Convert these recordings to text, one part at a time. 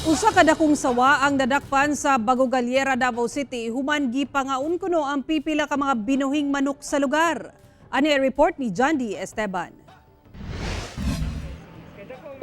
Usa ka dakong sawa ang nadakpan sa Bagogalyera, Davao City. Human gipangaon kuno ang pipila ka mga binuhing manok sa lugar. Ani report ni John D. Esteban.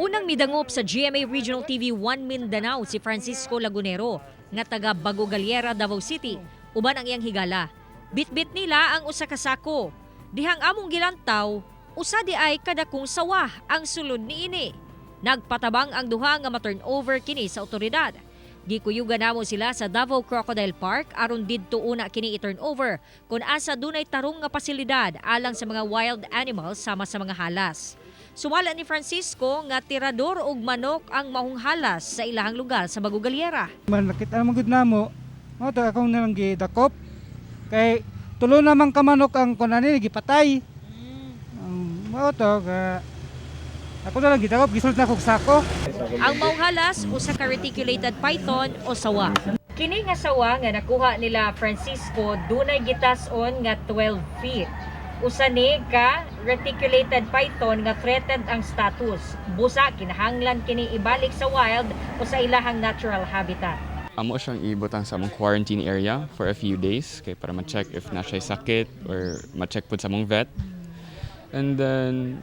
Unang midangop sa GMA Regional TV 1 Mindanao si Francisco Lagunero nga taga Bagogalyera, Davao City. Uban ang iyang higala. Bitbit nila ang usa ka sako. Dihang among gilantaw, usa di ay kadakong sawa ang sulod niini. Nagpatabang ang duha nga ma-turnover kini sa otoridad. Gikuyugan namo sila sa Davao Crocodile Park aron didto una kini i-turnover kung asa dunay tarong nga pasilidad alang sa mga wild animals sama sa mga halas. Sumala ni Francisco nga tirador og manok ang mahong halas sa ilahang lugar sa Bagogalyera. Nakita naman gud namo, mo to akong nalang gidakop kay tulo naman ka manok ang kunani gipatay. Mo to ga ako na lang gidakop gisulod na kog sako. Ang mahong halas usa ka reticulated python o sawa. Kini nga sawa nga nakuha nila Francisco dunay gitas-on nga 12 feet. Usa ni ka reticulated python nga threatened ang status. Busa kinahanglan kini ibalik sa wild o sa ilahang natural habitat. Amo siyang ibutang sa among quarantine area for a few days kay para ma-check if na siya sakit or ma-check pud sa among vet. And then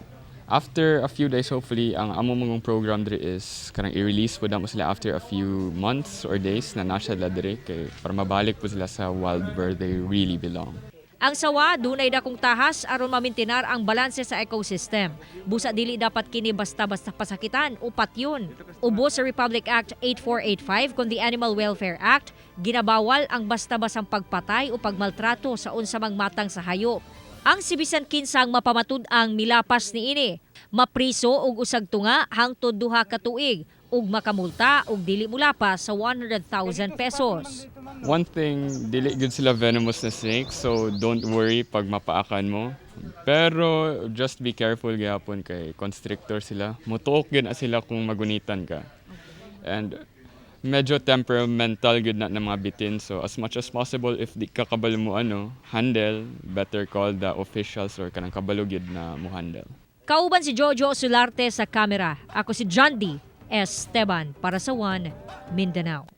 after a few days hopefully ang among mong program diri is kanang i-release pud mo sila after a few months or days na nasa diri kay para mabalik pud sila sa wild where they really belong. Ang sawa dunay dakong tahas aron mamintinar ang balanse sa ecosystem. Busa dili dapat kini basta-basta pasakitan o patyon. Ubos sa Republic Act 8485 kon the Animal Welfare Act, ginabawal ang basta-basang pagpatay o pagmaltrato sa unsa mang matang sa hayop. Ang si bisan kinsang mapamatud ang milapas niini, mapriso og usag tunga hangtod 2 ka tuig ug makamulta og dili mulapas sa 100,000 pesos. One thing, dili good sila venomous na snake, so don't worry pag mapaakan mo. Pero just be careful gyapon kay constrictor sila. Mutuok gyud na sila kung magunitan ka. And medyo temperamental good na ng mga bitin, so as much as possible if di ka kabalo mo handle, better call the officials or kanang kabalo gyud na mo handle. Kauban si Jojo Sularte sa kamera. Ako si John D. Esteban para sa 1 Mindanao.